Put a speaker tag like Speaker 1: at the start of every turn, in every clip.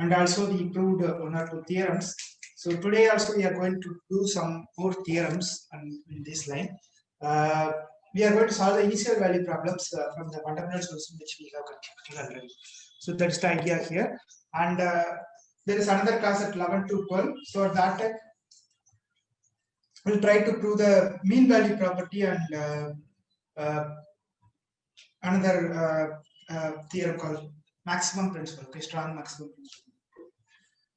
Speaker 1: and also we proved one or two theorems. So today also we are going to do some more theorems in this line. We are going to solve the initial value problems from the fundamental solution which we have constructed already. So that is the idea here. And there is another class at 11 to 12. So at that time, we'll try to prove the mean value property and another theorem called maximum principle, okay, strong maximum principle.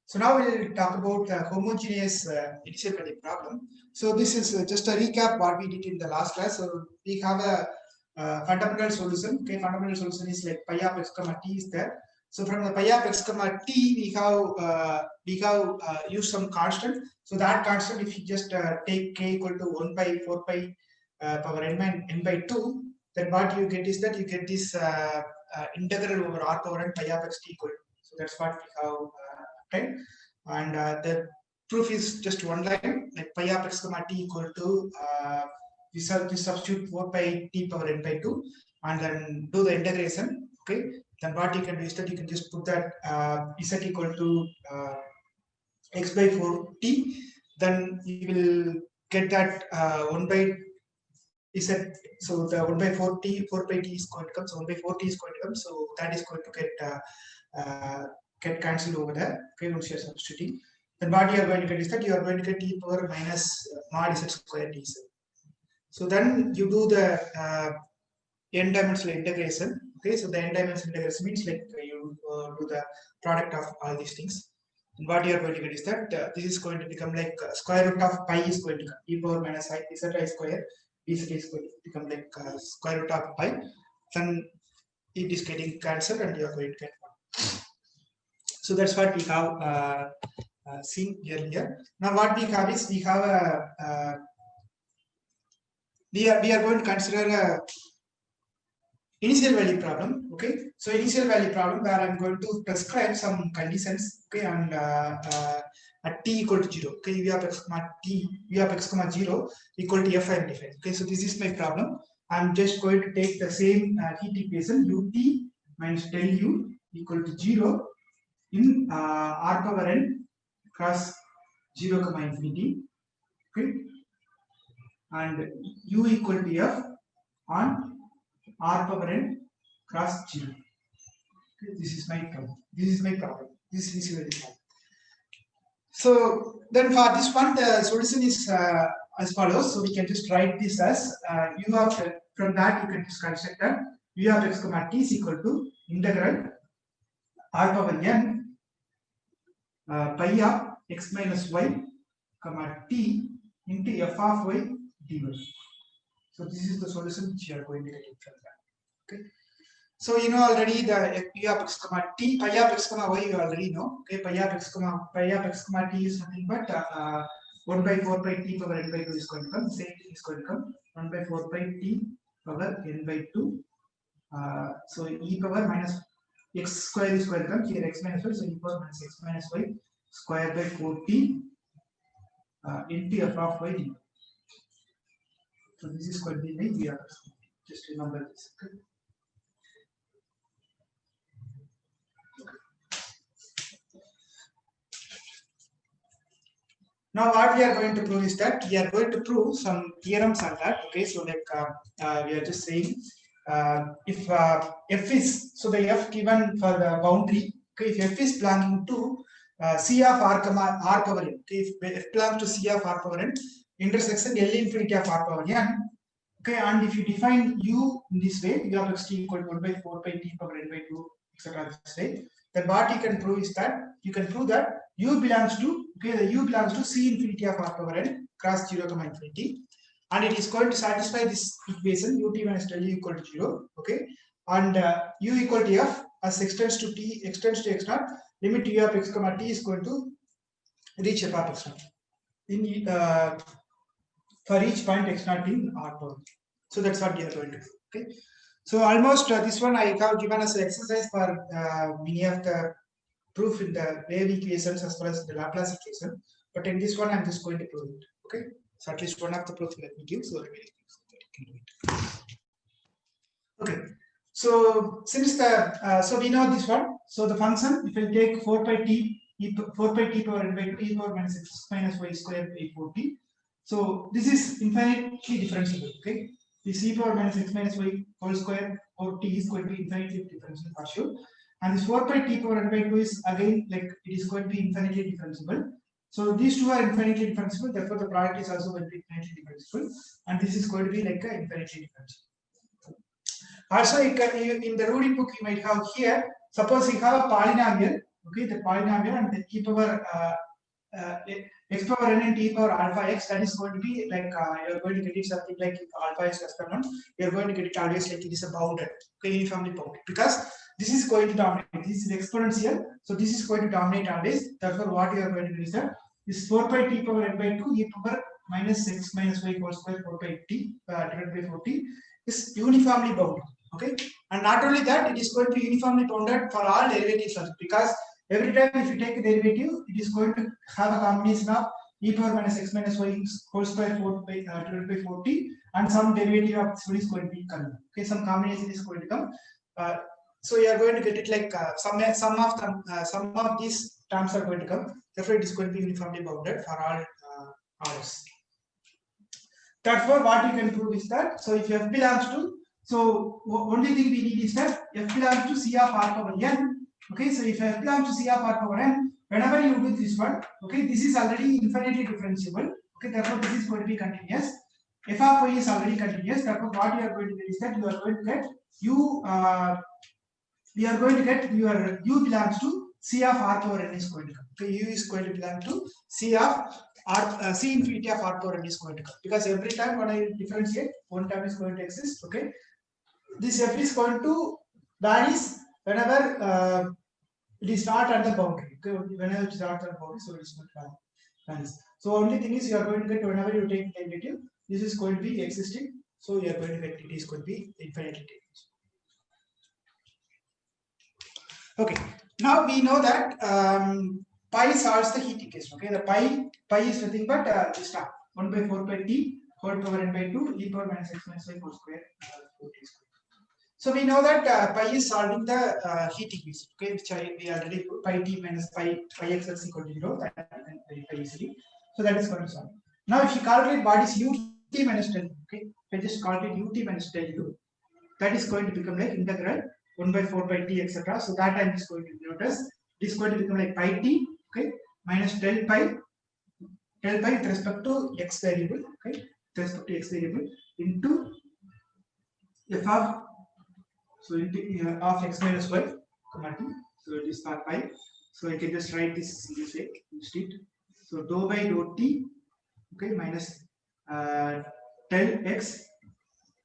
Speaker 1: So now we'll talk about the homogeneous initial value problem. So this is just a recap what we did in the last class. So we have a fundamental solution. Okay, fundamental solution is like pi of x comma t is there. So from the pi of x comma t, we have used some constant. So that constant, if you just take k equal to 1 by 4 pi power n by 2, then what you get is that you get this integral over r power n pi of x t equal to. So that's what we have right, and the proof is just one line, like pi of x comma t equal to we substitute 4 pi t power n by 2 and then do the integration. Okay, then what you can do is that you can just put that z equal to x by 4 t, then you will get that 1 by z. So the 1 by 4 t, 4 pi t is going to come, so 1 by 4 t is going to come, so that is going to get cancelled over there. Okay, once you are substituting, then what you are going to get is that you are going to get e power minus mod z square dz. So then you do the n dimensional integration. Okay, so the n dimensional integration means like you do the product of all these things. And what you are going to get is that this is going to become like square root of pi is going to come e power minus I z square dz is going to become like square root of pi. Then it is getting cancelled and you are going to get 1. So that's what we have seen earlier. Now what we have is we have a we are going to consider a initial value problem. Okay, so initial value problem where I'm going to prescribe some conditions. Okay, and at t equal to 0. Okay, u of x comma t, u of x comma 0 equal to f I am defined. Okay, so this is my problem. I'm just going to take the same heat equation ut minus del u equal to 0 in r power n cross 0 comma infinity. Okay, and u equal to f on r power n cross 0. Okay, this is my problem. This is my problem. This is very problem. So then for this one, the solution is as follows. So we can just write this as u of, from that you can just construct that u of x comma t is equal to integral r power n pi of x minus y comma t into f of y dy. So this is the solution which you are going to get from that. Okay. So you know already the p of x comma t, pi of x comma y you already know. Okay, pi of x comma t is nothing but 1 by 4 pi t power n by 2 is going to come. Same thing is going to come 1 by 4 pi t power n by 2. So e power minus x square is going to come here, x minus y, so e power minus x minus y square by 4t into f of y dy. So this is going to be my v of x. Just remember this. Okay. Now what we are going to prove is that we are going to prove some theorems on that. Okay, so like we are just saying if f is, so the f given for the boundary, okay, if f is belonging to c of r comma r power n, okay, if f belongs to c of r power n, intersection L infinity of r power n, okay, and if you define u in this way, u of x t equal to 1 by 4 pi t power n by 2, etc. this way, then what you can prove is that you can prove that u belongs to, okay, the u belongs to c infinity of r power n cross 0 comma infinity, and it is going to satisfy this equation ut minus del u equal to 0. Okay, and u equal to f as x tends to t, x tends to x naught, limit u of x comma t is going to reach f of x naught in for each point x naught in r power. So that's what we are going to do. Okay, so almost this one I have given as an exercise for many of the proof in the wave equations as well as the Laplace equation, but in this one I'm just going to prove it. Okay, so at least one of the proof let me give, so remaining things that you can do it. Okay, So since the so we know this one. So the function, if we take 4 pi t 4 pi t power n by 2 e power minus x minus y square by 4t. So this is infinitely differentiable. Okay, this e power minus x minus y whole square 4t is going to be infinitely differentiable for sure. And this 4 pi t power n by 2 is again like it is going to be infinitely differentiable. So these two are infinitely differentiable. Therefore, the product is also going to be infinitely differentiable, and this is going to be like a infinitely differentiable. Also, in the ruled book, you might have here, suppose you have a polynomial, okay, the polynomial and the e power x power n and e power alpha x, that is going to be like you're going to get it something like if alpha is less than 1, you're going to get it always like it is a bounded, okay, uniformly bounded, because this is going to dominate. This is exponential, so this is going to dominate always. Therefore, what you are going to do is that this 4 pi t power n by 2 e power minus x minus y whole square 4 pi t divided by 4t is uniformly bounded. Okay, and not only that, it is going to be uniformly bounded for all derivatives also, because every time if you take a derivative, it is going to have a combination of e power minus x minus y whole square 4 by divided by 4t, and some derivative of this is going to be coming. Okay, some combination is going to come. So you are going to get it like some of these terms are going to come. Therefore, it is going to be uniformly bounded for all orders. Therefore, what you can prove is that, so if f belongs to, so only thing we need is that f belongs to C of r power n. Okay, so if f belongs to C of r power n, whenever you do this one, okay, this is already infinitely differentiable. Okay, therefore this is going to be continuous. F of y is already continuous. Therefore, what you are going to get is that you are going to get u. We are going to get your u belongs to C of r power n is going to come. Okay, u is going to belong to C of r, C infinity of r power n is going to come, because every time when I differentiate, one term is going to exist. Okay, this f is going to vanish whenever it is not at the boundary. Okay, whenever it is not at the boundary, so it is going to vanish. So only thing is you are going to get whenever you take derivative, this is going to be existing. So you are going to get it is going to be infinitely different. Okay, now we know that pi solves the heat equation. Okay, the pi is nothing but this term 1 by 4 pi t whole power n by 2 e power minus x minus y whole square 4t square. So we know that pi is solving the heat equation. Okay, which we already put pi t minus pi x is equal to 0. That you can verify easily. So that is going to solve. Now, if you calculate what is ut minus del, okay, if I just calculate ut minus del u, that is going to become like integral 1 by 4 pi t etc. So that time is going to notice it is going to become like pi t, okay, minus del pi with respect to x variable, okay, with respect to x variable into f of, so into of x minus y comma t. So it is not pi. So I can just write this in this way instead. So dou by dou t, okay, minus del x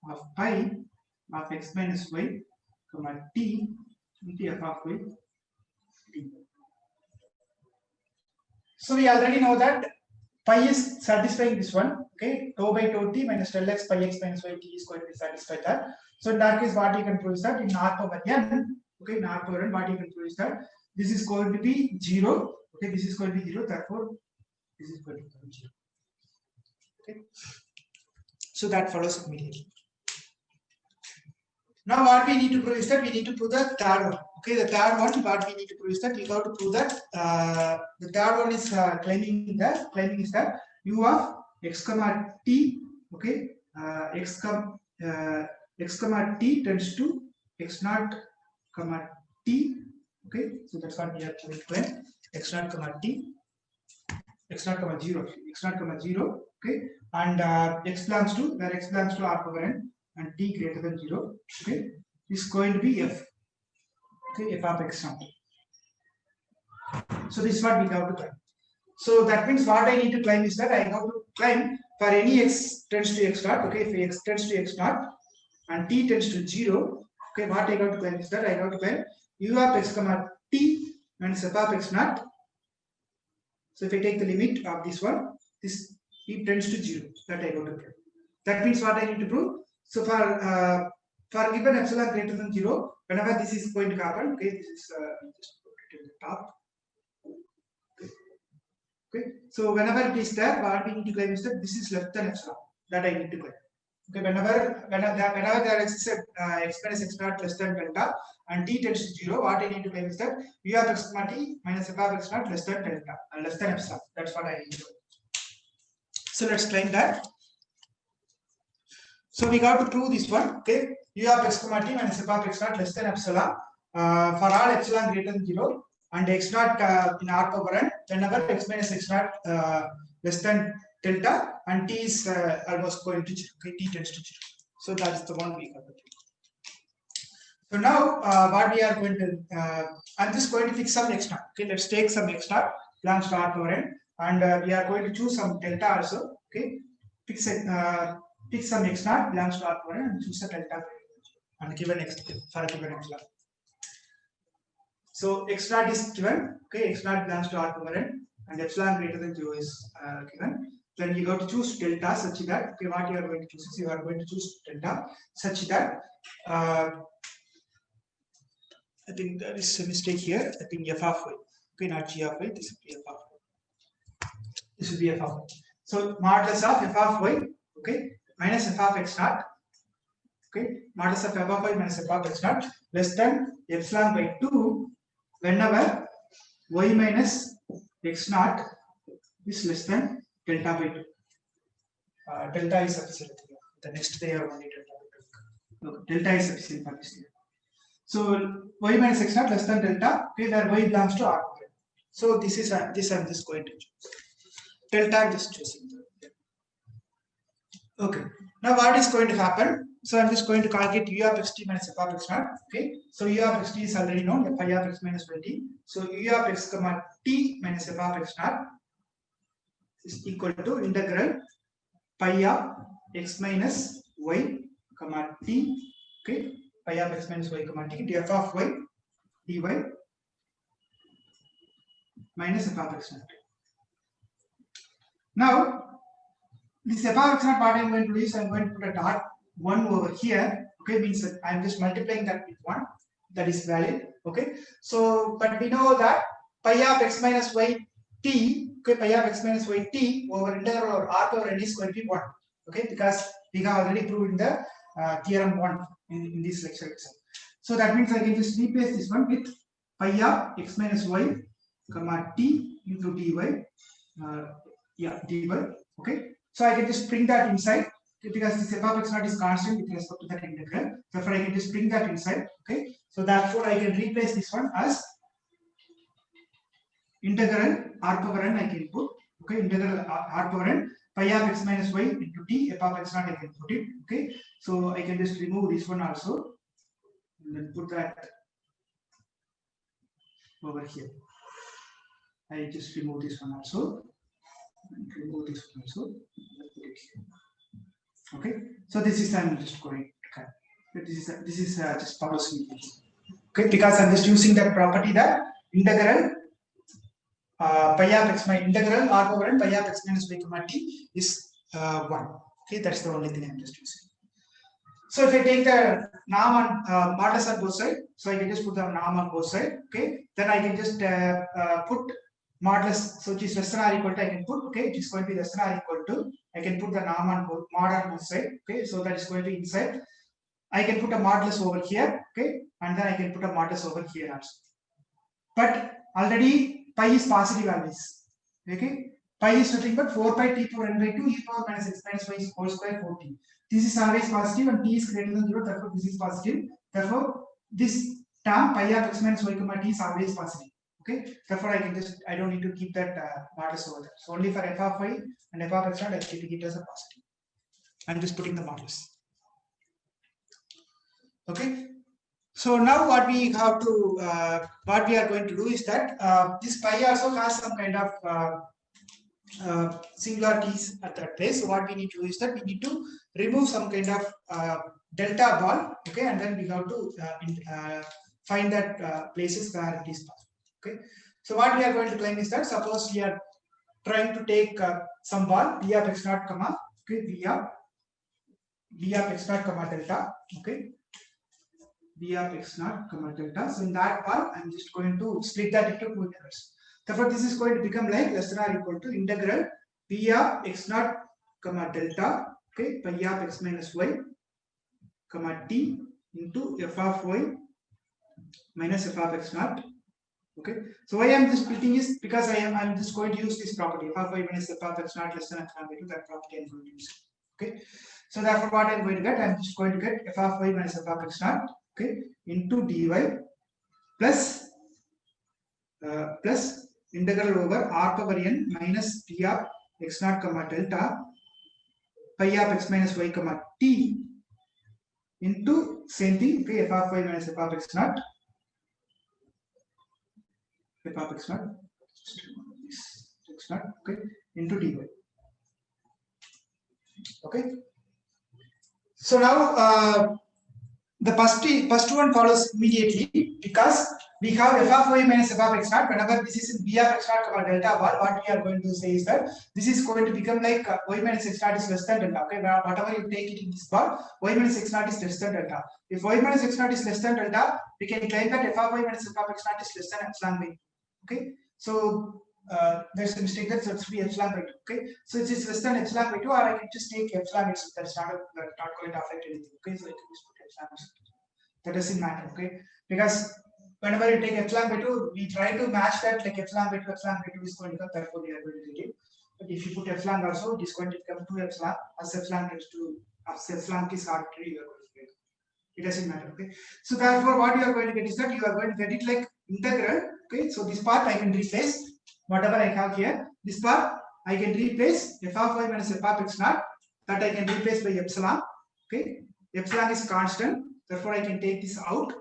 Speaker 1: of pi of x minus y comma t into f of y t. So we already know that pi is satisfying this one. Okay, dou by dou t minus del x pi x minus y t is going to satisfy that. So in that case, what you can prove is that in r power n, okay, in r power n, what you can prove is that this is going to be 0. Okay, this is going to be 0. Therefore, this is going to be 0. Okay, so that follows immediately. Now, what we need to prove is that we need to prove the third one. Okay, the third one, what we need to prove is that we have to prove that the third one is claiming is that u of x comma t, okay, x comma t tends to x naught comma t. Okay, so that's what we have to claim, x naught comma t, x naught comma 0, x naught comma 0. Okay, and x belongs to where x belongs to r power n and t greater than 0. Okay, is going to be f. Okay, f of x naught. So this is what we have to claim. So that means what I need to claim is that I have to claim for any x tends to x naught. Okay, if x tends to x naught and t tends to 0. Okay, what I have to claim is that I have to claim u of x comma t minus f of x naught. So if I take the limit of this one, this it tends to 0. That I have to prove. That means what I need to prove. So for given epsilon greater than 0, whenever this is going to happen, okay, this is just put it in the top. Okay, so whenever it is there, what we need to claim is that this is less than epsilon. That I need to claim. Okay, whenever there exists x minus x naught less than delta and t tends to 0, what I need to claim is that u of x comma t minus f of x naught less than delta, less than epsilon. That's what I need to do. So let's claim that. So we got to prove this one. Okay, u of x comma t minus f of x naught less than epsilon for all epsilon greater than 0 and x naught in r power n whenever x minus x naught less than delta and t is almost going to 0. Okay, t tends to 0. So that is the one we got to do. So now what we are going to, I'm just going to fix some x naught. Okay, let's take some x naught belongs to r power n and we are going to choose some delta also. Okay, fix it. Pick some x naught belongs to r power n and choose a delta and given x for a given epsilon. So x naught is given. Okay, x naught belongs to r power n and epsilon greater than 0 is given. Then you go to choose delta such that, okay, what you are going to choose is you are going to choose delta such that I think there is a mistake here. I think f of y. Okay, not g of y. This will be f of y. This will be f of y. So modulus of f of y. Okay, minus f of x naught. Okay, modulus of f of y minus f of x naught less than epsilon by 2 whenever y minus x naught is less than delta by 2. Delta is sufficient here. The next they are only delta by 2. Look, delta is sufficient for this here. So y minus x naught less than delta, okay, where y belongs to r. So this is this I'm just going to choose. Delta I'm just choosing. Okay. Now what is going to happen? So I'm just going to calculate u of xt minus f of x naught. Okay. So u of xt is already known, phi of x minus 20. So u of x comma t minus f of x naught is equal to integral pi of x minus y comma t. Okay. Pi of x minus y comma t df of y dy minus f of x naught. Now this f of x naught, what I am going to do is I am going to put a dot 1 over here. Okay, means that I am just multiplying that with 1. That is valid. Okay, so but we know that pi of x minus y t, okay, pi of x minus y t over integral over r power n is going to be 1. Okay, because we have already proved in the theorem 1 in this lecture itself. So that means I can just replace this one with pi of x minus y comma t into dy. Dy. Okay. So I can just bring that inside because this f of x naught is constant with respect to that integral. Therefore, I can just bring that inside. Okay. So therefore, I can replace this one as integral r power n. I can put, okay, integral r power n pi of x minus y into t f of x naught. I can put it. Okay. So I can just remove this one also and then put that over here. I just remove this one also. Remove this one also. Put it here. Okay, so this is I'm just going to cut. This is just power simplification. Okay, because I'm just using that property that integral pi of x minus integral r power n pi of x minus y comma t is 1. Okay, that's the only thing I'm just using. So if I take the norm on modulus on both sides, so I can just put the norm on both sides. Okay, then I can just put modulus, so which is less than or equal to, I can put, okay, it is going to be less than or equal to, I can put the norm on both, mod on both sides. Okay, so that is going to be inside. I can put a modulus over here. Okay, and then I can put a modulus over here also. But already pi is positive always. Okay, pi is nothing but 4 pi t power n by 2 e power minus x minus y whole square 4t. This is always positive and t is greater than 0. Therefore, this is positive. Therefore, this term pi of x minus y comma t is always positive. Okay, therefore I can just, I don't need to keep that modulus over there. So only for f of y and f of x naught I keep it as a positive. I'm just putting the modulus. Okay, so now what we have to, what we are going to do is that this pi also has some kind of singularities at that place. So what we need to do is that we need to remove some kind of delta ball. Okay, and then we have to find that places where it is possible. Okay, so what we are going to claim is that suppose we are trying to take some ball v of x naught comma, okay, v of x naught comma delta. Okay, v of x naught comma delta. So in that ball, I'm just going to split that into 2 integrals. Therefore, this is going to become like less than or equal to integral v of x naught comma delta okay, pi of x minus y, comma t into f of y minus f of x naught. Okay, so why I'm just splitting is because I'm just going to use this property f of y minus f of x naught less than epsilon by 2. That property I'm going to use. Okay, so therefore what I'm going to get, I'm just going to get f of y minus f of x naught, okay, into dy plus plus integral over r power n minus p of x naught comma delta pi of x minus y comma t into same thing, okay, f of y minus f of x naught, f of x naught, okay, into dy. Okay, so now the first one follows immediately because we have f of y minus f of x naught. Whenever this is in b of x naught comma delta bar, what we are going to say is that this is going to become like y minus x naught is less than delta. Okay, whatever you take it in this bar, y minus x naught is less than delta. If y minus x naught is less than delta, we can claim that f of y minus f of x naught is less than epsilon by 2. Okay, so there's a mistake that should be epsilon by 2. Okay, so it is less than epsilon by 2, or I can just take epsilon itself. That's not going to affect anything. Okay, so I can just put epsilon. That doesn't matter. Okay, because whenever you take epsilon by 2, we try to match that, like epsilon by 2 is going to come, therefore we are going to get it. But if you put epsilon also, it is going to become 2 epsilon. As epsilon tends to, as epsilon is arbitrary, you are going to get it. It doesn't matter. Okay, so therefore what you are going to get is that you are going to get it like integral. Okay, so this part I can replace whatever I have here. This part I can replace f of y minus f of x naught, that I can replace by epsilon. Okay, epsilon is constant, therefore I can take this out.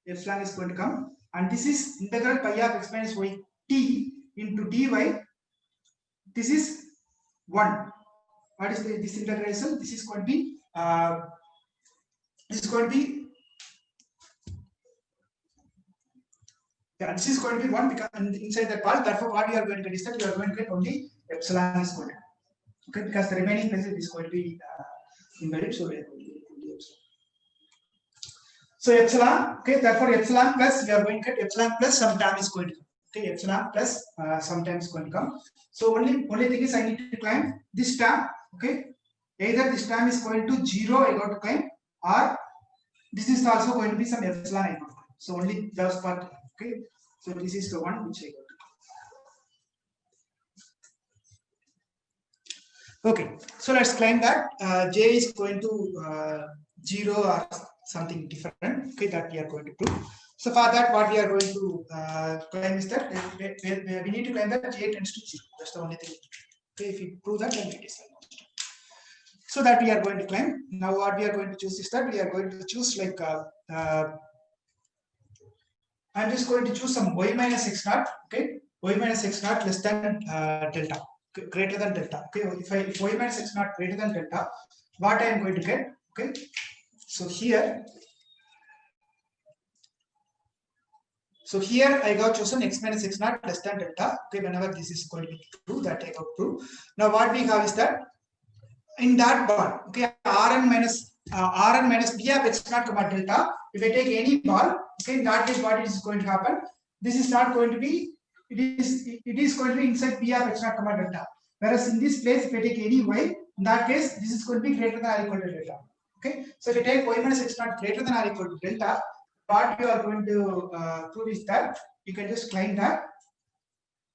Speaker 1: Epsilon is going to come, and this is integral pi of x minus y t into dy. This is 1. What is this integration? This is going to be this is going to be 1 because inside that part. Therefore, what you are going to get is that you are going to get only epsilon is going to, okay, because the remaining place is going to be invalid. So we are going to get only epsilon. So epsilon, okay, therefore epsilon plus, you are going to get epsilon plus some term is going to come. Okay, epsilon plus sometimes going to come. So only thing is I need to claim this term. Okay, either this term is going to 0, I got to claim, or this is also going to be some epsilon I got to claim. So only those part. Okay, so this is the one which I got. Okay, so let's claim that j is going to 0 or something different. Okay, that we are going to prove. So for that, what we are going to claim is that we need to claim that j tends to 0. That's the only thing. Okay, if we prove that, then it is almost. So that we are going to claim. Now what we are going to choose is that we are going to choose like I'm just going to choose some y minus x naught. Okay, y minus x naught less than delta, greater than delta. Okay, if y minus x naught greater than delta, what I am going to get? Okay, so here I got chosen x minus x naught less than delta. Okay, whenever this is going to be true, that I got true. Now what we have is that in that bar, okay, Rn minus b of x naught comma delta. If I take any ball, okay, in that case, what is going to happen? This is not going to be. It is going to be inside b of x naught comma delta. Whereas in this place, if I take any y, in that case, this is going to be greater than or equal to delta. Okay, so if I take y minus x naught greater than or equal to delta, what you are going to prove is that you can just claim that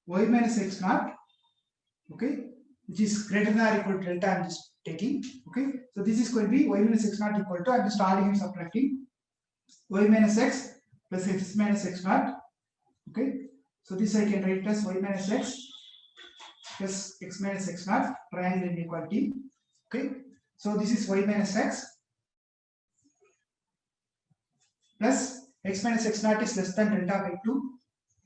Speaker 1: y minus x naught, okay, which is greater than or equal to delta. I'm just taking. Okay, so this is going to be y minus x naught equal to, I'm just adding and subtracting y minus x plus x minus x naught. Okay, so this I can write as y minus x plus x minus x naught, triangle inequality. Okay, so this is y minus x plus x minus x naught is less than delta by 2.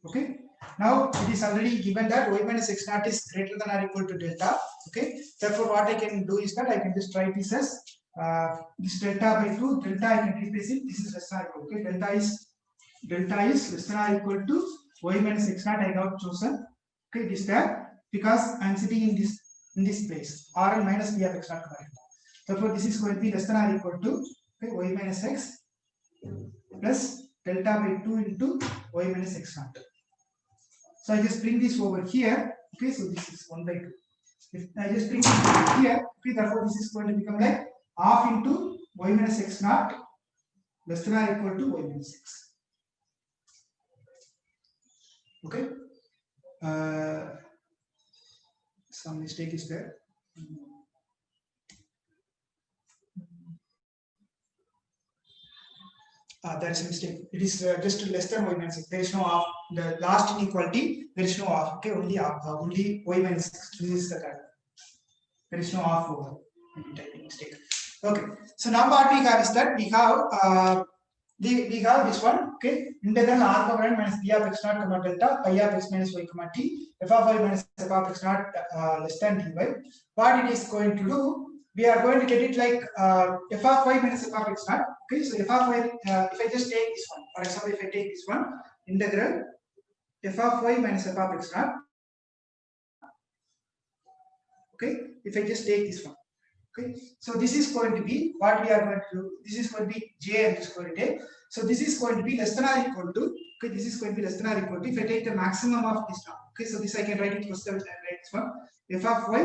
Speaker 1: Okay, now it is already given that y minus x naught is greater than or equal to delta. Okay, therefore what I can do is that I can just write this as this delta by 2, delta I can replace it, this is less than or equal. Okay, delta is less than or equal to y minus x naught I got chosen. Okay, this there because I am sitting in this place, Rn minus b of x naught. Therefore this is going to be less than or equal to, okay, y minus x plus delta by 2 into y minus x naught. So I just bring this over here. Okay, so this is 1 by 2. If I just bring it here, okay, therefore this is going to become like half into y minus x naught less than or equal to y minus x. Okay. Some mistake is there. That's a mistake. It is just less than y minus x. There is no half. The last inequality, there is no half. Okay, only half, only y minus x. This is the correct. There is no half over. Typing mistake. Okay. So now what we have is that we have this one. Okay, integral r power n minus p of x naught comma delta pi of x minus y comma t f of y minus f of x naught less than dy. What it is going to do? We are going to get it like f of y minus f of x naught. Okay, so f of y, if I just take this one, for example, if I take this one, integral f of y minus f of x naught. Okay, if I just take this one. Okay, so this is going to be what we are going to do. This is going to be j and this is going to take. So this is going to be less than or equal to. Okay, this is going to be less than or equal to. If I take the maximum of this term. Okay, so this I can write it first. I will write this one. F of y.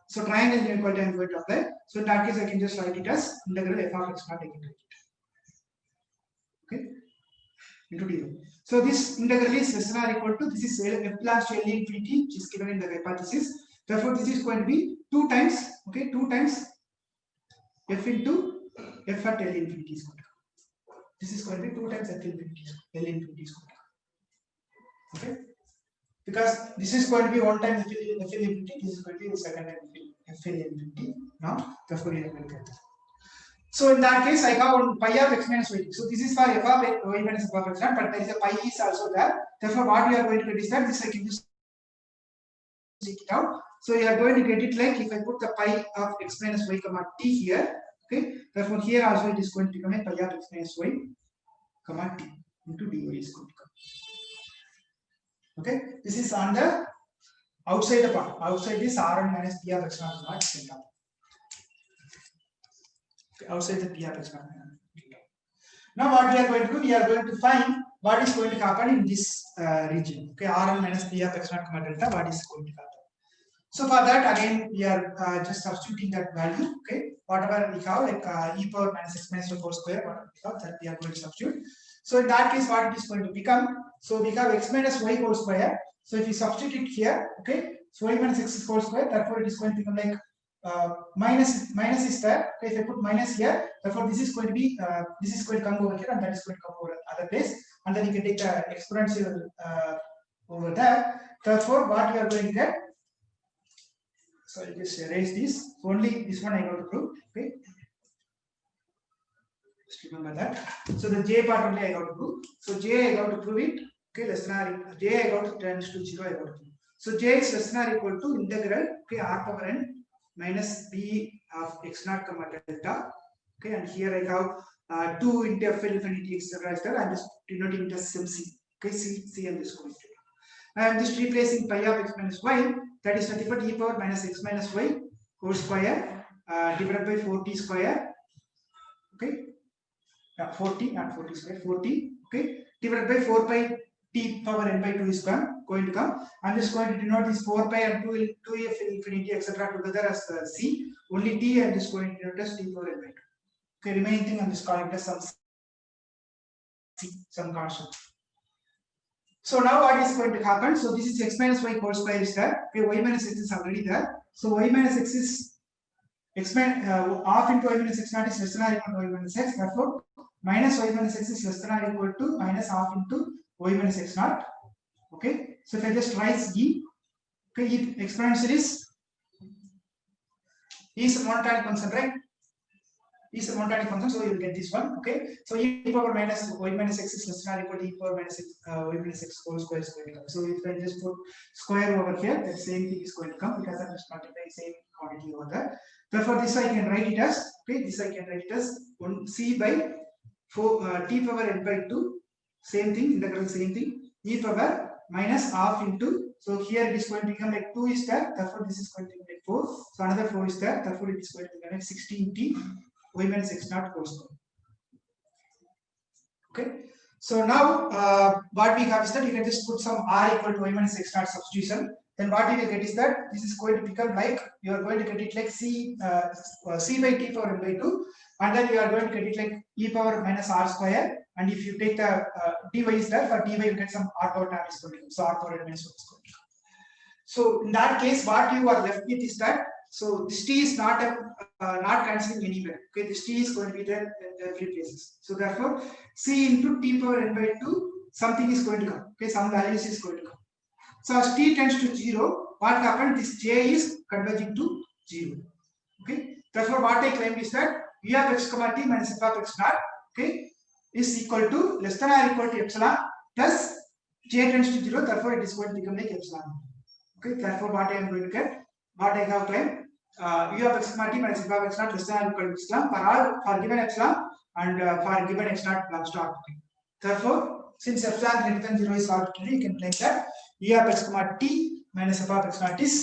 Speaker 1: So triangle inequality I am going to apply. So in that case, I can just write it as integral f of x naught. I can write it. Okay, into dy. So this integral is less than or equal to. This is f belongs to L infinity, which is given in the hypothesis. Therefore, this is going to be 2 times, okay, 2 times f into f at L infinity is going to come. This is going to be 2 times L infinity is going to come. Okay, because this is going to be 1 time f infinity, this is going to be the second time f infinity. Now, therefore, we are going to get that. So in that case, I have one pi of x minus y. So this is for f of y minus f of x naught, but there is a pi is also there. Therefore, what we are going to get is that this I can just take it out. So you are going to get it like if I put the pi of x minus y comma t here. Okay. Therefore, here also it is going to become a pi of x minus y comma t into dy is going to come. Okay. This is on the outside the part. Outside this Rn minus p of x naught not delta. Okay. Outside the p of x naught. Now what we are going to do? We are going to find what is going to happen in this region. Okay. Rn minus p of x naught comma delta. What is going to happen? So for that again we are just substituting that value. Okay, whatever we have like e power minus x minus y whole square, whatever we have, that we are going to substitute. So in that case, what it is going to become? So we have x minus y whole square. So if you substitute it here, okay, so y minus x whole square, therefore it is going to become like minus is there. Okay, if I put minus here, therefore this is going to be this is going to come over here, and that is going to come over other place, and then you can take the exponential over there. Therefore, what we are going to get. So I'll just erase this. Only this one I got to prove. Okay. Just remember that. So the j part only I got to prove. So j I got to prove it. Okay, less than or equal. J I got to tends to 0. I got to prove. So j is less than or equal to integral. Okay, r power n minus p of x naught comma delta. Okay, and here I have 2 into f infinity etc. I'm just denoting it as c. Okay, c I'm just going to. I am just replacing pi of x minus y, that is nothing but e power minus x minus y whole square divided by 4t square. Okay, 40 not 40 square, 40. Okay, divided by 4 pi t power n by 2 is going to come. I am just going to denote this 4 pi and 2f infinity etc. together as c. Only t I am just going to denote as t power n by 2. Okay, remaining thing I am just calling it as some constant. So now what is going to happen? So this is x minus y whole square is there. Okay, y minus x is already there. So y minus x is x minus half into y minus x naught is less than or equal to y minus x. Therefore, minus y minus x is less than or equal to minus half into y minus x naught. Okay. So if I just write e, okay, e exponential is a monotonic function, right? Is a monotonic function, so you will get this one. Okay, so e power minus y minus x is less than or equal to e power minus x, y minus x whole square is going to come. So if I just put square over here, that same thing is going to come because I'm just multiplying same quantity over there. Therefore, this I can write it as, okay, this I can write it as 1 c by 4 t power n by 2. Same thing, integral same thing. E power minus half into. So here it is going to become like 2 is there. Therefore, this is going to be like 4. So another 4 is there. Therefore, it is going to become like 16t. Y minus x naught whole square. Okay, So now what we have is that you can just put some r equal to y minus x naught substitution. Then what you will get is that this is going to become like, you are going to get it like c by t power n by 2, and then you are going to get it like e power minus r square. And if you take the dy is there, for dy you get some r power tan is going to come. So r power n minus 1 is going to come. So in that case, what you are left with is that, so this t is not not cancelling anywhere. Okay, this t is going to be there in every places. So therefore, c into t power n by 2, something is going to come. Okay, some values is going to come. So as t tends to 0, what happened? This j is converging to 0. Okay, therefore what I claim is that u of x comma t minus f of x naught, okay, is equal to less than or equal to epsilon plus j tends to 0. Therefore it is going to become like epsilon. Okay, therefore what I am going to get, what I have claimed, u of x comma t minus f of x naught less than or equal to epsilon for all, for given epsilon, and for given x naught belongs to arbitrary. Therefore, since epsilon greater than 0 is arbitrary, you can claim that u of x comma t minus f of x naught is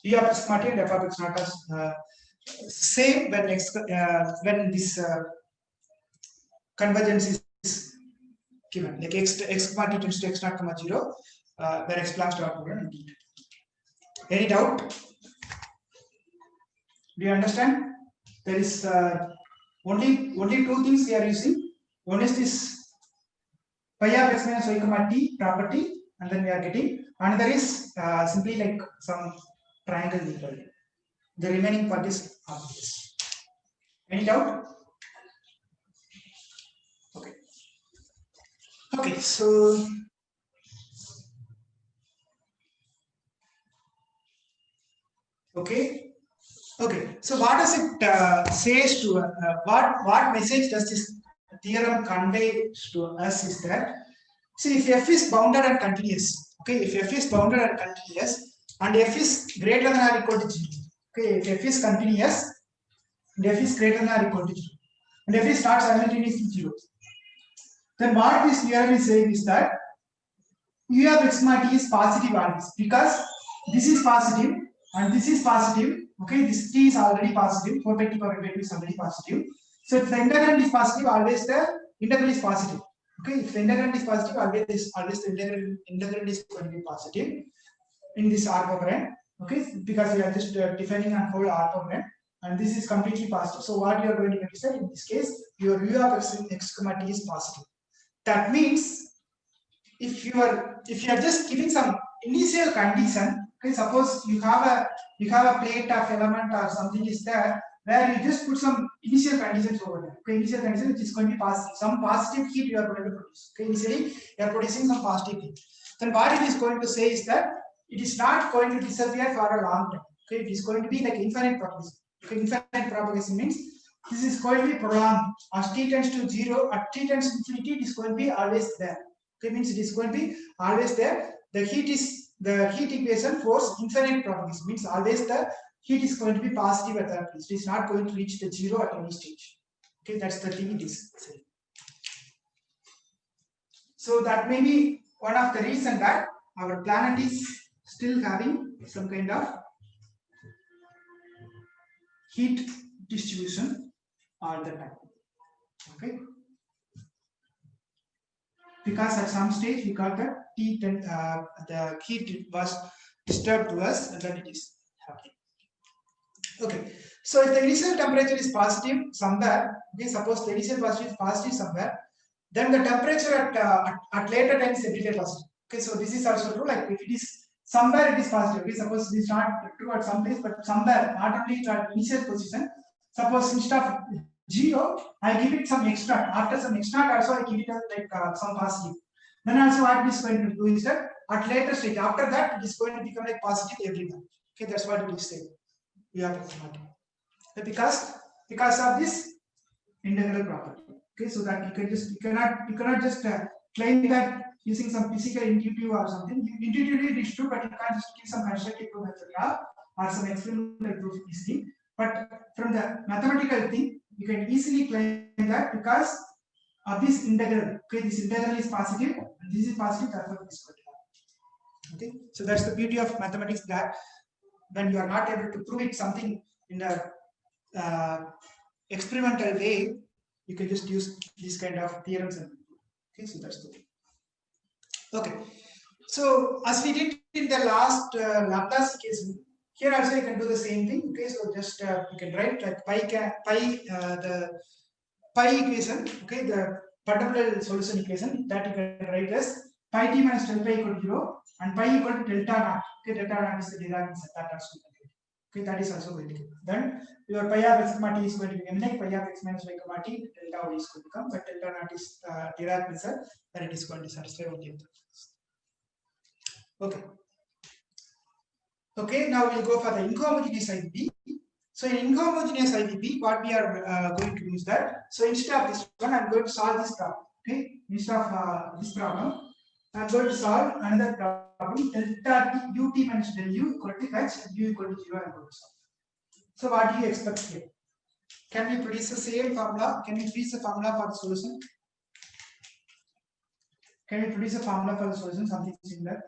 Speaker 1: u of x comma t and f of x naught are same when when this convergence is given, like x comma t tends to x naught comma 0, where x belongs to arbitrary and t. Any doubt? Do you understand? There is only two things we are using. One is this pi of x minus y comma t property, and then we are getting another is simply like some triangle equal. The remaining part is obvious. Any doubt? Okay. Okay, so okay. So what does it says to what message does this theorem convey to us is that, see, if f is bounded and continuous, okay, if f is bounded and continuous, and f is greater than or equal to 0, okay, if f is continuous and f is greater than or equal to 0, and f is not simultaneously 0, then what this theorem is saying is that u of x comma t is positive always, because this is positive and this is positive. Okay, this t is already positive, 4 by t power n by 2 is already positive. So if the integrand is positive, always the integral is positive. Okay, if the integrand is positive, always the integrand is going to be positive in this r power n. Okay, because we are just defining and whole r power n, and this is completely positive. So what you are going to get is that in this case, your u of x comma t is positive. That means if you are just giving some initial condition, okay, suppose you have a plate of element or something is there, where you just put some initial conditions over there. Okay, initial condition which is going to be positive, some positive heat you are going to produce. Okay, initially you are producing some positive heat. Then what it is going to say is that it is not going to disappear for a long time. Okay, it is going to be like infinite propagation. Okay, infinite propagation means this is going to be prolonged. As t tends to 0, at t tends to infinity, it is going to be always there. Okay, means it is going to be always there. The heat equation force infinite propagation means always the heat is going to be positive at that place. It is not going to reach the 0 at any stage. Okay, that's the thing it is saying. So that may be one of the reasons that our planet is still having some kind of heat distribution all the time. Okay, because at some stage we got that the heat was disturbed to us, and then it is happening. Okay, so if the initial temperature is positive somewhere, okay, suppose the initial positive is positive somewhere, then the temperature at later time is everywhere positive. Okay, so this is also true. Like if it is somewhere it is positive. Okay, suppose it is not true at some place, but somewhere, not only at initial position. Suppose instead of 0, I give it some extra. After some extra, also I give it like some positive. Then also what it is going to do is that at later stage, after that, it is going to become like positive everywhere. Okay, that's what it is saying. You have to because of this integral property. Okay, so that you cannot just claim that using some physical intuitive or something. Intuitively it is true, but you can't just give some constructive proof, etc., or some experimental proof easily. But from the mathematical thing, you can easily claim that because of this integral. Okay, this integral is positive, and this is positive, therefore this is going to happen. Okay, so that's the beauty of mathematics, that when you are not able to prove it something in a experimental way, you can just use these kind of theorems. Okay, so that's good. Okay, so as we did in the last Laplace case, here also you can do the same thing. Okay, so just you can write like the pi equation. Okay, the fundamental solution equation that you can write as pi t minus del pi equal to 0 and pi equal to delta naught. Okay, delta naught is the Dirac method that also you can get. Okay, that is also going to give. Then your pi of x comma t is going to become like pi of x minus y comma t delta y is going to come, but delta naught is Dirac method that it is going to satisfy only. Okay. Okay, now we'll go for the inhomogeneous IVP. So in inhomogeneous IVP, what we are going to use that. So instead of this one, I'm going to solve this problem. Okay, instead of this problem, I'm going to solve another problem. Delta ut minus del u equal to h and u equal to 0. I'm going to solve. So what do you expect here? Can we produce the same formula? Can we produce the formula for the solution? Can we produce a formula for the solution? Something similar.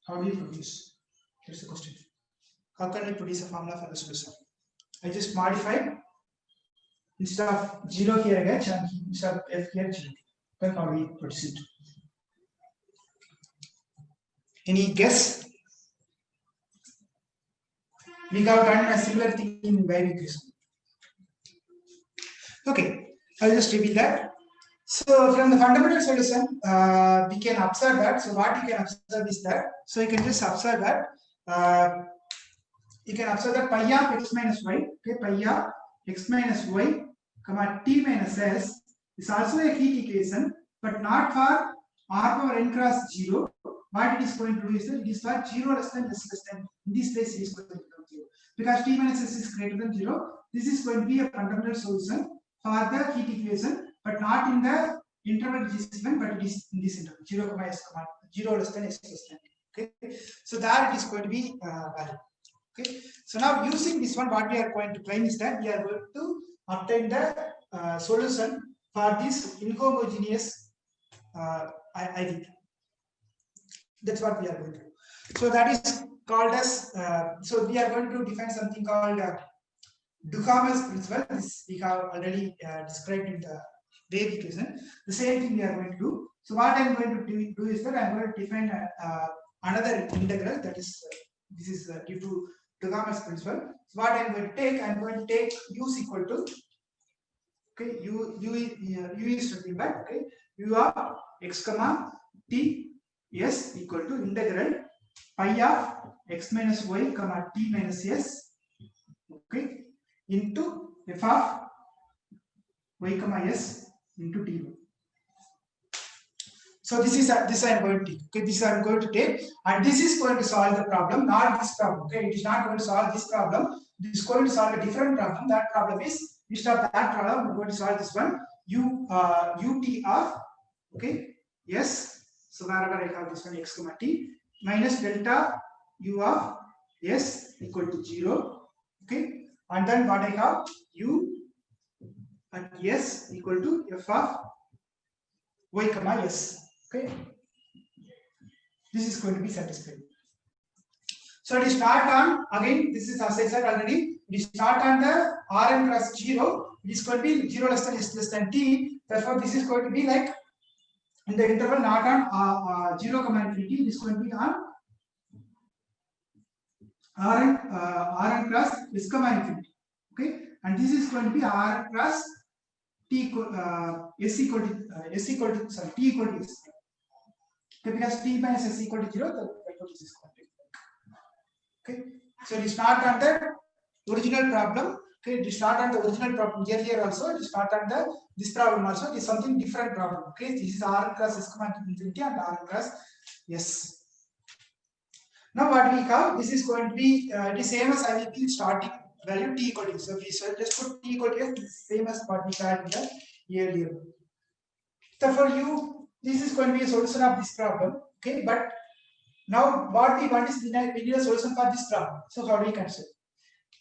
Speaker 1: How do you produce? Here's the question. How can we produce a formula for the solution? I just modified instead of 0 here h and instead of f here 0. Then how do we produce it? Any guess? We have done a similar thing in wave equation. Okay, I'll just repeat that. So from the fundamental solution, we can observe that. So what you can observe is that. So you can just observe that. You can observe that pi of x minus y, okay, pi of x minus y, comma t minus s is also a heat equation, but not for r power n cross 0. What it is going to do is that it is for 0 less than s less than. In this place, it is going to become 0 because t minus s is greater than 0. This is going to be a fundamental solution for the heat equation, but not in the interval which is given, but it is in this interval 0 comma s comma 0 less than s less than. Okay, so there it is going to be valid. Okay, so now using this one, what we are going to claim is that we are going to obtain the solution for this inhomogeneous IVP. That's what we are going to do. So that is called as, so we are going to define something called Duhamel's principle. This we have already described in the wave equation. The same thing we are going to do. So what I am going to do is that I am going to define another integral, that is, this is due to Duhamel's principle. So what I am going to take u is equal to, okay, u is nothing but, okay, u of x comma t s equal to integral pi of x minus y comma t minus s, okay, into f of y comma s into t. So this I am going to take. Okay, this I am going to take, and this is going to solve the problem, not this problem. Okay, it is not going to solve this problem. This is going to solve a different problem. That problem is, instead of that problem, we are going to solve this one. Ut of, okay, yes. So wherever I have this one x comma t minus delta u of s equal to 0. Okay, and then what I have u at s equal to f of y comma s. Okay, this is going to be satisfied. So it is not on, again, this is as I said already, it is not on the Rn cross 0, it is going to be 0 less than s less than t. Therefore, this is going to be like in the interval not on 0 comma infinity, it is going to be on Rn cross s comma infinity. Okay, and this is going to be Rn cross t s equal to sorry, t equal to s. Okay, because t minus s equal to 0, therefore this is going to be. Okay, so it is not on the original problem. Okay, it is not on the original problem here also. It is not on this problem also. It is something different problem. Okay, this is R cross s comma infinity and R cross s. Now what we have, this is going to be it is same as IVP starting value t equal to. So we just put t equal to s, same as what we had in the earlier. Therefore, this is going to be a solution of this problem. Okay, but now what we want is we need a solution for this problem. So how do we construct?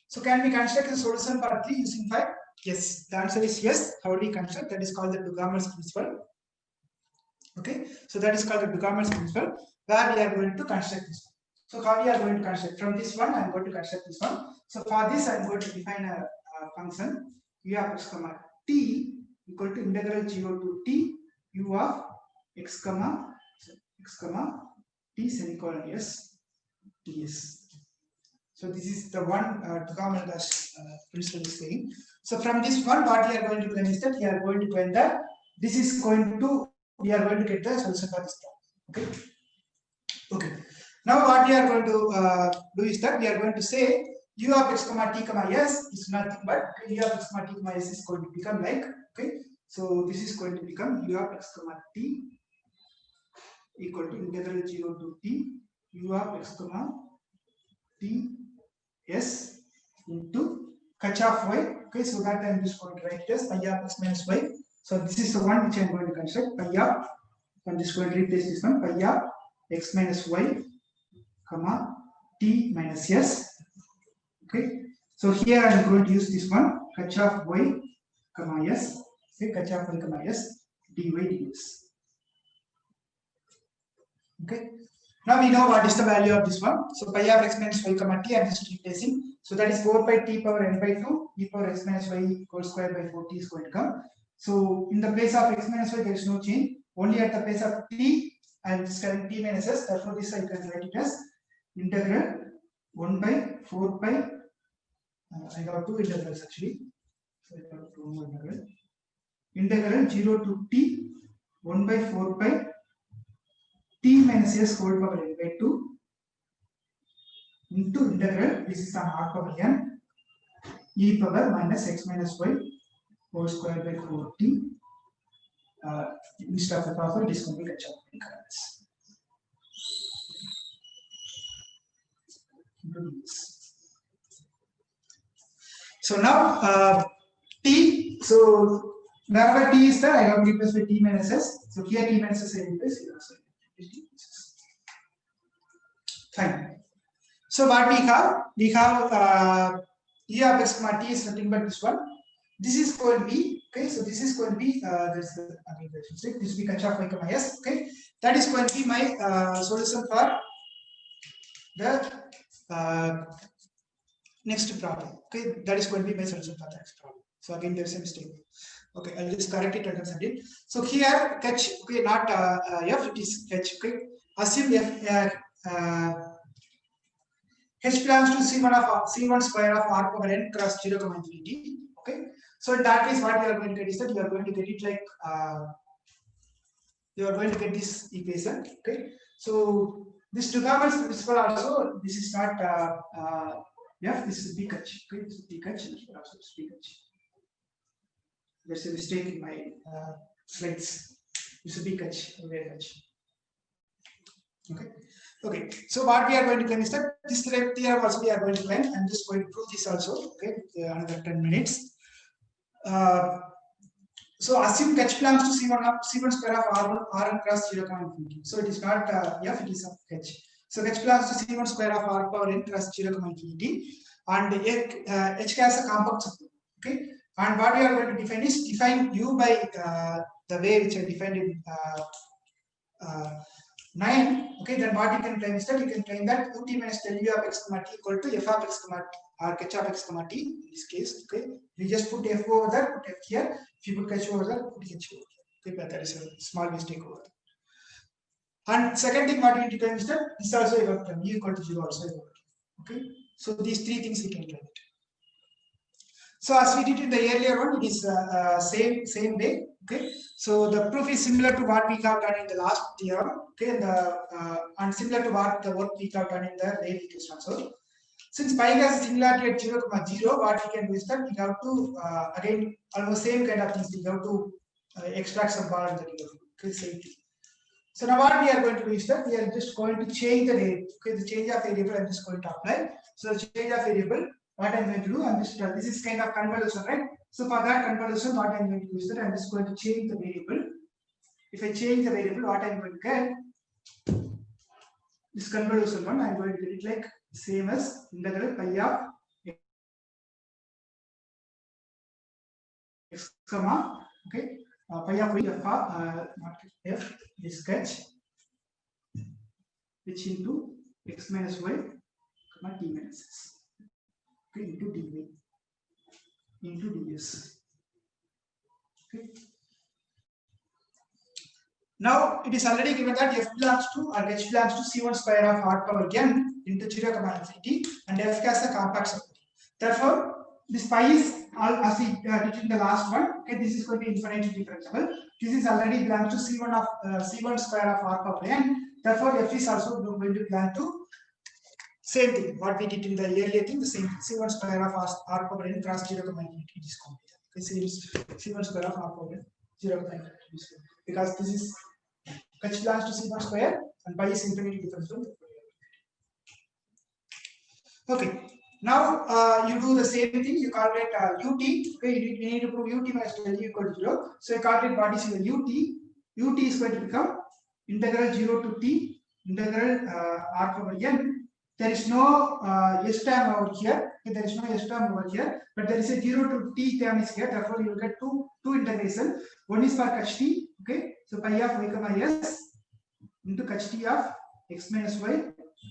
Speaker 1: So can we construct a solution for 3 using 5? Yes, the answer is yes. How do we construct? That is called the Duhamel's principle. Okay, so that is called the Duhamel's principle, where we are going to construct this one. So how we are going to construct? From this one, I am going to construct this one. So for this, I am going to define a function u of x comma t equal to integral 0 to t u of x comma t semicolon s ds. So this is the one Trigonometry principle is saying. So from this one, what we are going to claim is that we are going to claim that this is going to, we are going to get the solution for this problem. Okay. Okay. Now what we are going to do is that we are going to say u of x comma t comma s is nothing but u of x comma t comma s is going to become like, okay. So this is going to become u of x comma t equal to integral 0 to t u of x comma t s into Kirchhoff y. Okay, so that I am just going to write it as pi of x minus y. So this is the one which I am going to construct. Pi of, I'm just going to replace this one, pi of x minus y, comma t minus s. Okay, so here I am going to use this one, Kirchhoff y, comma s. Okay, Kirchhoff y, comma s, dy ds. Okay. Now we know what is the value of this one. So pi of x minus y comma t, I am just replacing. So that is 4 pi t power n by 2 e power x minus y whole square by 4t is going to come. So in the place of x minus y there is no change. Only at the place of t I am just having t minus s. Therefore this I can write it as integral 1 by 4 pi. I got two integrals actually. So I got two more integral. Integral 0 to t 1 by 4 pi t minus s whole power n by 2 into integral, this is an r power n, e power minus x minus y whole square by 4t. Instead of the power, it is going to be Kirchhoff currents. So now t, so wherever t is there, I have replaced with t minus s. So here t minus s I replace here also. Fine. So what we have e of x comma t is nothing but this one. This is going to be, okay. So this is going to be this will be Kirchhoff y comma s. Okay, that is going to be my solution for the next problem. Okay, that is going to be my solution for the next problem. So again, there is a mistake. Okay, I'll just correct it and send it. So here catch, okay, not f, it is catch. Okay, assume f h belongs to c1 square of r power n cross 0 comma infinity. Okay, so in that case, what you are going to get is that you are going to get it like you are going to get this equation. Okay, so this Trigonometry principle also, this is not f, this is b catch. Okay, this is b catch, this is also b catch. There's a mistake in my slides. This is b catch, very catch. Okay. Okay, so what we are going to claim is that this theorem also we are going to claim. I'm just going to prove this also. Okay, another 10 minutes. So assume h belongs to c1 square of r1 cross 0 comma infinity. So it is not f, it is of h. So h belongs to c1 square of r power n cross 0 comma infinity, and h has a compact subgroup. Okay, and what we are going to define is define u by the way which I defined in 9. Okay, then what you can claim is that you can claim that ut minus del u of x comma t equal to f of x comma or h of x comma t in this case. Okay, we just put f over there, put f here. If you put h over there, put h over here. Okay, but that is a small mistake over there. And second thing, what we need to claim is that this also you got u equal to 0 also. Okay, so these three things we can claim it. So as we did in the earlier one, it is same way. Okay, so the proof is similar to what we have done in the last theorem. Okay, and similar to what the work we have done in the Weyl equation also. Since pi has similarity at 0, 0, what we can do is that we have to again almost same kind of things. We have to extract some power in the derivative. Okay, same thing. So now what we are going to do is that we are just going to change the variable. Okay, the change of variable I'm just going to apply. So the change of variable, what I'm going to do, I'm just this is kind of convolution, right? So for that convolution, what I'm going to do is that I'm just going to change the variable. If I change the variable, what I'm going to get, this convolution one, I'm going to get it like same as integral pi of x comma, okay, pi of f, not f, this sketch, which into x minus y comma t minus s, okay, into dy into ds. Okay. Now it is already given that f belongs to or h belongs to c1 square of r power n into 0, infinity, and f has a compact subgroup. Therefore, this pi is as we did in the last one. Okay, this is going to be infinitely differentiable. This is already belongs to c1 of c1 square of r power n. Therefore, f is also going to belong to same thing. What we did in the earlier thing, the same c1 square of r power n cross 0, infinity is complete. Okay, c1 square of r power n 0, infinity, because this is h belongs to c1 square and pi is infinitely differentiable. Okay, now you do the same thing. You calculate ut. Okay, you need to prove ut minus del u equal to 0. So you calculate what is your ut. Ut is going to become integral 0 to t integral r power n. There is no s term over here. Okay, there is no s term over here, but there is a 0 to t term is here. Therefore, you will get two integration. One is for h t. Okay, so pi of y comma s into h t of x minus y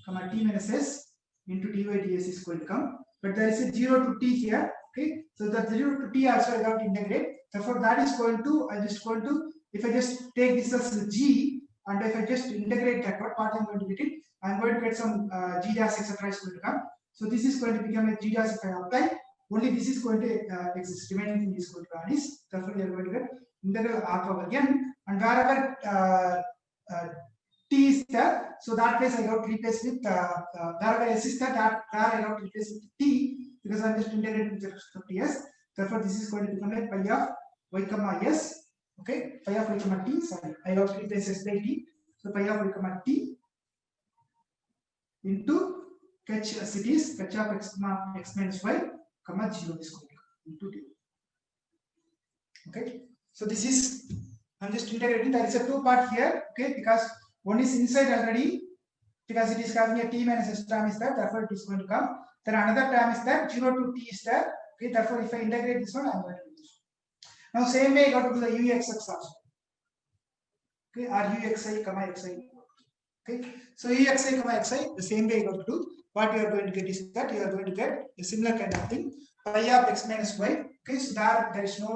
Speaker 1: comma t minus s into dy ds is going to come. But there is a 0 to t here. Okay, so that 0 to t also I have to integrate. Therefore, that is going to if I just take this as g and if I just integrate that, what I'm going to get it? I'm going to get some g dash etc. is going to come. So this is going to become a g dash if I apply. Only this is going to exist. Remaining thing is going to vanish. Therefore, we are going to get integral r power n, and wherever t is there, so that place I got to replace with wherever s is there, that I got to replace with t, because I'm just integrating with respect to s. Therefore, this is going to become a pi of y comma s. Okay, pi of y comma t. Sorry, I got to replace s by t. So pi of y comma t into h as it is h of x minus y comma 0 is going to come into t. Okay, so this is I'm just integrating. There is a two part here. Okay, because one is inside already, because it is having a t minus s term is there, therefore it is going to come. Then another term is there, 0 to t is there. Okay, therefore if I integrate this one, I'm going to do this. Now same way I got to do the uxx also. Okay, or uxi comma xi. Okay, so uxi comma xi, the same way I got to do. What you are going to get is that you are going to get a similar kind of thing. Pi of x minus y. Okay, so there is no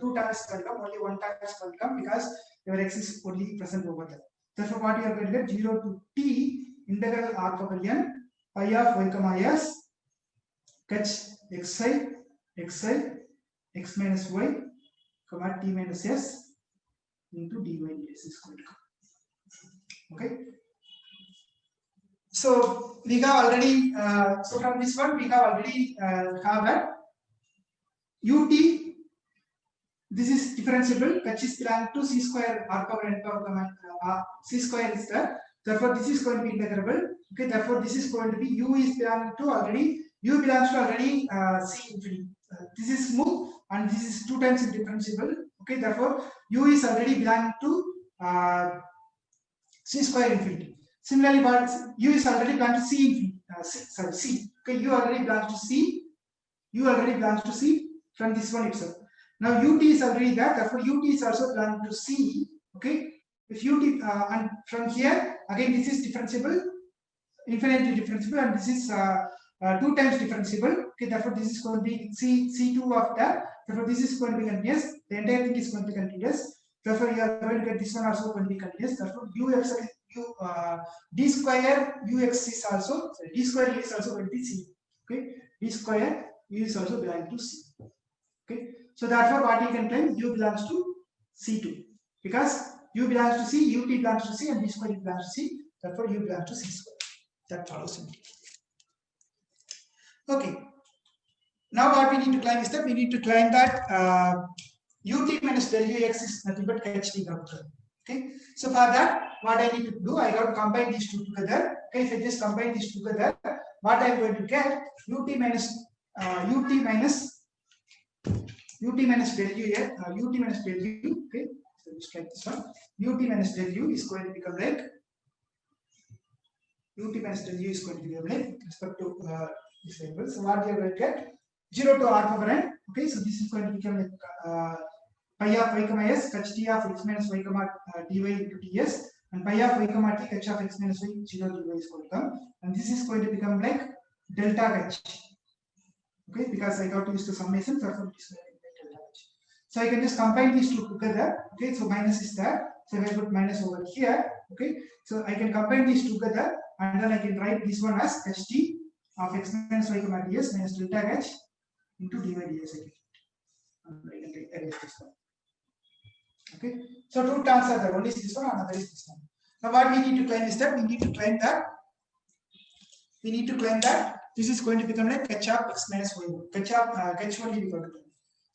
Speaker 1: two terms will come, only one term will come, because your x is only present over there. Therefore, what you are going to get 0 to t integral r power n pi of y comma s h xi x minus y comma t minus s into dy ds is going to come. Okay. So we have already so from this one we have already have that ut. This is differentiable. H is belong to c square r power n power comma c square is there. Therefore, this is going to be integrable. Okay. Therefore, this is going to be u is belong to already c infinity. This is smooth and this is 2 times indifferentiable. Okay. Therefore, u is already belong to c square infinity. Similarly, but u is already belong to c infinity. C. Okay. U already belongs to c. U already belongs to c from this one itself. Now ut is already there, therefore ut is also belong to c. Okay, if ut and from here again this is differentiable, infinitely differentiable, and this is 2 times differentiable. Okay, therefore this is going to be c2 of that. Therefore this is going to be continuous. The entire thing is going to be continuous. Therefore you are going to get this one also going to be continuous. Therefore d square ux is also d square u is also going to be c. Okay, d square u is also belong to c. Okay, so therefore what you can claim, u belongs to c2, because u belongs to c, ut belongs to c, and d square belongs to c. Therefore u belongs to c square. That follows simply. Okay, now what we need to claim is that we need to claim that ut minus del ux is nothing but ht vector. Okay, so for that what I need to do, I got to combine these two together. Okay, if I just combine these together, what I am going to get, ut minus del u here, ut minus del u. Okay, so just like this one, ut minus del u is going to become like ut minus del u is going to become like with respect to this variable. So what we are going to get, 0 to r power n. Okay, so this is going to become like pi of y comma s h t of x minus y comma dy into ds, and pi of y comma t h of x minus y 0 dy is going to come, and this is going to become like delta h. Okay, because I got to use the summation, therefore it is going to be delta h. So I can just combine these two together. Okay, so minus is there. So if I put minus over here, okay, so I can combine these together and then I can write this one as ht of x minus y comma ds minus delta h into dy ds again. I can erase this one. Okay, so two terms are there. One is this one, another is this one. Now what we need to claim is that we need to claim that this is going to become like h of x minus y. H only we got to claim.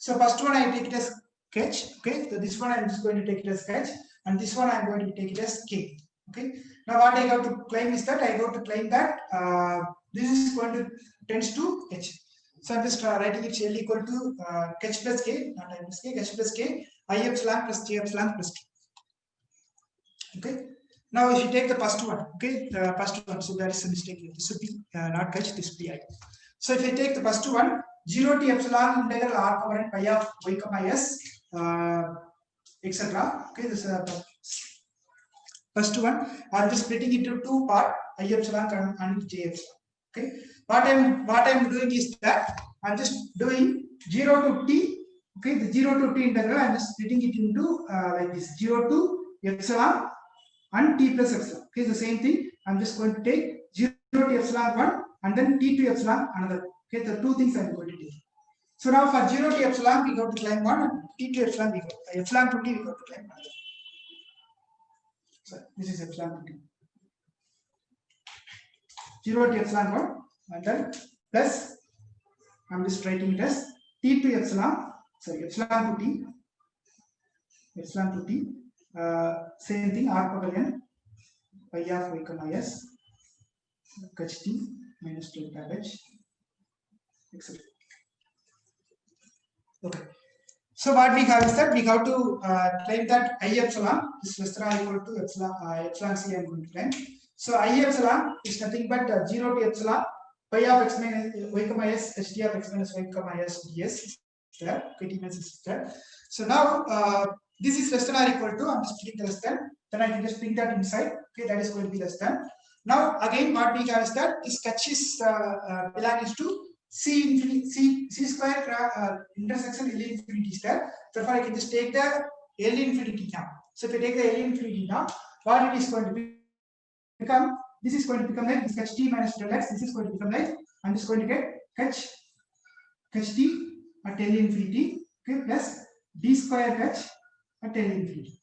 Speaker 1: So first one I take it as h. Okay, so this one I'm just going to take it as h, and this one I'm going to take it as k. Okay. Now what I have to claim is that I have to claim that this is going to tends to h. So I'm just writing it L equal to h plus k, not I plus k, h plus k, I epsilon plus j epsilon plus k. Okay. Now if you take the first one, okay, the first one, so there is a mistake here. This should be not h, this will be I. So if I take the first one, 0 to epsilon integral r power n pi of y comma s, etc. Okay, this first one, I'm just splitting it into two parts, I epsilon and j epsilon. Okay, what I'm doing is that I'm just doing 0 to t. Okay, the 0 to t integral I'm just splitting it into like this, 0 to epsilon and t plus epsilon. Okay, the same thing. I'm just going to take 0 to epsilon 1 and then t to epsilon another. Okay, the two things I'm going to take. So now for 0 to epsilon we go to claim 1 and t to epsilon we go epsilon to t we go to claim another. So this is epsilon to t. 0 to epsilon 1 and then plus I'm just writing it as t to epsilon, sorry, epsilon to t, same thing, r power n pi of y comma s ht minus delta h, etc. Okay. So what we have is that we have to claim that I epsilon is less than or equal to epsilon c I'm going to claim. So I epsilon is nothing but 0 to epsilon pi of x minus y comma s ht of x minus y comma s ds there. Okay, t minus is there. So now this is less than or equal to, I'm just putting less than, then I can just bring that inside. Okay, that is going to be less than. Now again what we have is that this catch is belongs to c infinity c square intersection L infinity square. Therefore I can just take the L infinity now. So if I take the L infinity now, what it is going to become, this is going to become like this ht minus del x, this is going to become like, I'm just going to get ht at L infinity, okay, plus d square h at L infinity.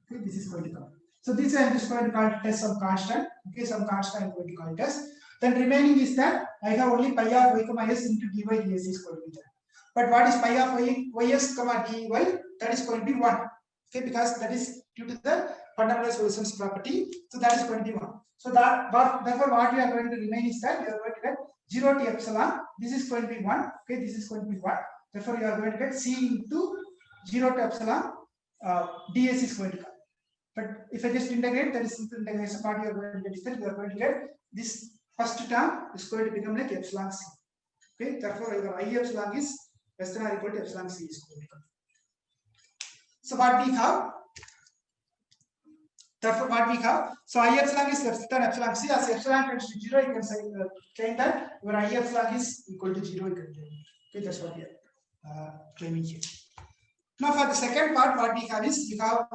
Speaker 1: Okay, this is going to come. So this I am just going to call it as some constant. Okay, some constant I am going to call it as. Then remaining is that I have only pi of y comma s into dy ds is going to be there. But what is pi of ys comma dy? That is going to be 1. Okay, because that is due to the fundamental solutions property. So that is going to be 1. So that therefore what we are going to remain is that we are going to get 0 to epsilon. This is going to be 1. Okay, this is going to be 1. Therefore you are going to get c into 0 to epsilon ds is going to come. But if I just integrate, that is simple integration. What you are going to get is that you are going to get this first term is going to become like epsilon c. Okay, therefore your I epsilon is less than or equal to epsilon c is going to come. So what we have, therefore what we have, so I epsilon is less than epsilon c. As epsilon tends to 0, you can say claim that your I epsilon is equal to 0. You can claim. Okay, that's what we are claiming here. Now for the second part, what we have is we have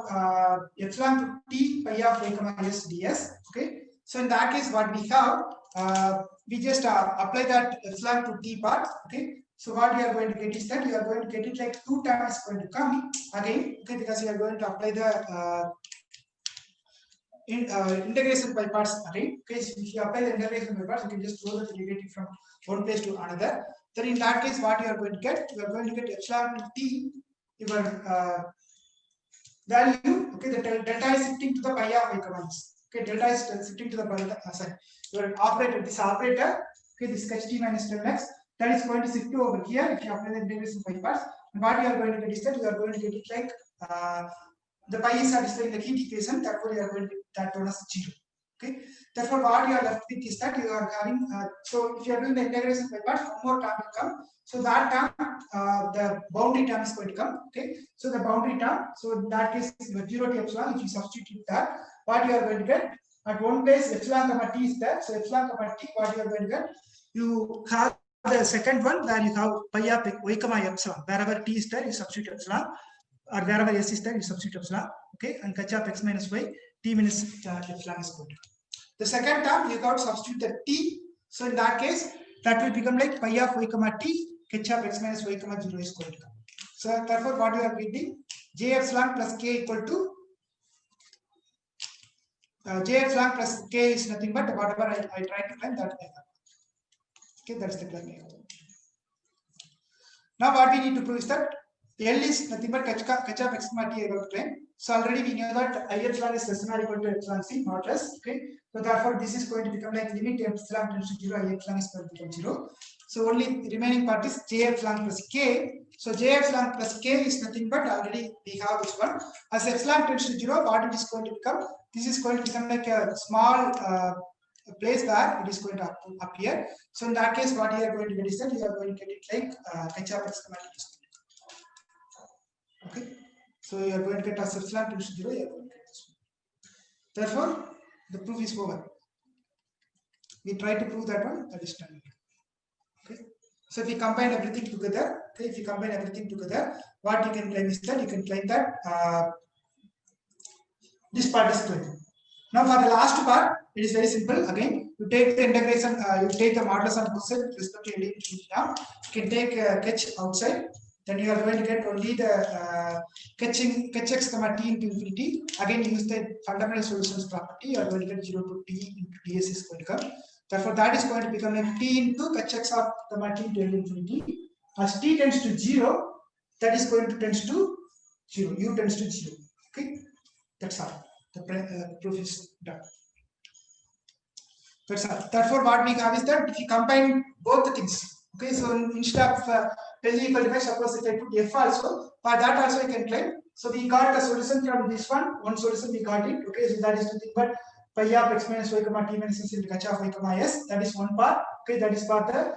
Speaker 1: epsilon to t pi of y comma s ds. Okay, so in that case, what we have, we just apply that epsilon to t part. Okay, so what we are going to get is that you are going to get it like 2 times going to come again. Okay, because you are going to apply the integration by parts again. Okay, so if you apply the integration by parts, you can just roll the derivative from one place to another. Then in that case, what you are going to get, you are going to get epsilon to t. Your value, okay, the delta is shifting to the pi of y comma s. Okay, delta is shifting to the sorry, your operator, this operator, okay, this ht minus del x, that is going to shift to over here if you apply the integration by parts. And what you are going to get is that you are going to get it like the pi is satisfying the heat equation, therefore you are going to get that known as 0. Okay, therefore what you are left with is that you are having so if you are doing the integration by parts, one more term will come. So that term, the boundary term is going to come. Okay, so the boundary term, so in that case 0 to epsilon, if you substitute that, what you are going to get at one place epsilon comma t is there. So epsilon comma t, what you are going to get, you have the second one where you have pi of y comma epsilon. Wherever t is there, you substitute epsilon, or wherever s is there, you substitute epsilon. Okay, and h of x minus y, t minus epsilon is good. The second term, you got to substitute the t. So in that case, that will become like pi of y comma t, h of x minus y comma 0 is going to come. So therefore, what you are getting, j epsilon plus k equal to j epsilon plus k is nothing but whatever I try to claim that. Okay, that's the claim. Now what we need to prove is that L is nothing but h of x comma t I got to claim. So already we know that I epsilon is less than or equal to epsilon c, not less. Okay, so therefore this is going to become like limit epsilon tends to 0, I epsilon is going to become 0. So only remaining part is j epsilon plus k. So j epsilon plus k is nothing but already we have this one. As epsilon tends to 0, what it is going to become? This is going to become like a small place where it is going to appear. So in that case, what you are going to get is that you are going to get it like h of x comma t. Okay, so you are going to get as epsilon tends to 0, you are going to get this one. Therefore, the proof is over. We try to prove that one, that is done. Okay, so if we combine everything together, okay, if you combine everything together, what you can claim is that you can claim that this part is clear. Now for the last part, it is very simple. Again, you take the integration, you take the modulus on both sides with respect to LE now. You can take h outside, then you are going to get only the h(x, t into infinity. Again, use the fundamental solutions property. You are going to get 0 to t into ds is going to come. Therefore, that is going to become like t into hx of t into L infinity. As t tends to 0, that is going to tends to 0. U tends to 0. Okay, that's all. The proof is done. That's all. Therefore, what we have is that if you combine both the things, okay, so instead of L equal to f, suppose if I put f also, for that also you can claim. So we got the solution from this one solution we got it, okay, so that is nothing but pi of x minus y comma t minus s into h of y comma s, that is one part, okay, that is for the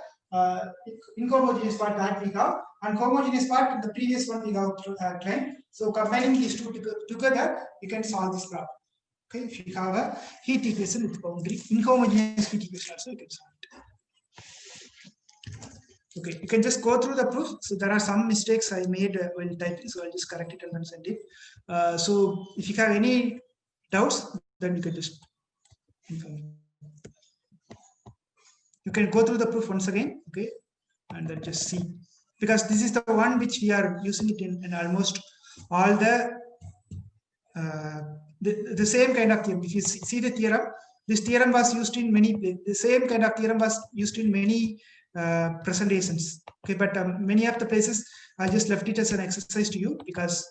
Speaker 1: inhomogeneous part that we have, and homogeneous part in the previous one we have claimed. So combining these two together, you can solve this problem. Okay, if you have a heat equation with boundary, inhomogeneous heat equation also you can solve it. Okay, you can just go through the proof. So there are some mistakes I made when typing, so I'll just correct it and then send it. So if you have any doubts, then you can just inform me. You can go through the proof once again, okay, and then just see, because this is the one which we are using it in almost all the same kind of theorem. If you see the theorem, this theorem was used in many, the same kind of theorem was used in many presentations. Okay, but many of the places I just left it as an exercise to you because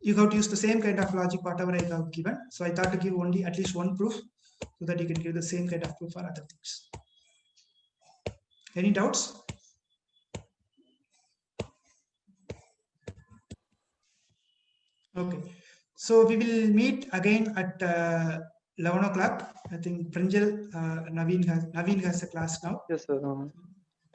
Speaker 1: you have to use the same kind of logic whatever I have given. So I thought to give only at least one proof so that you can give the same kind of proof for other things. Any doubts? Okay, so we will meet again at 11 o'clock. I think Pranjal, Naveen has a class now.
Speaker 2: Yes, sir.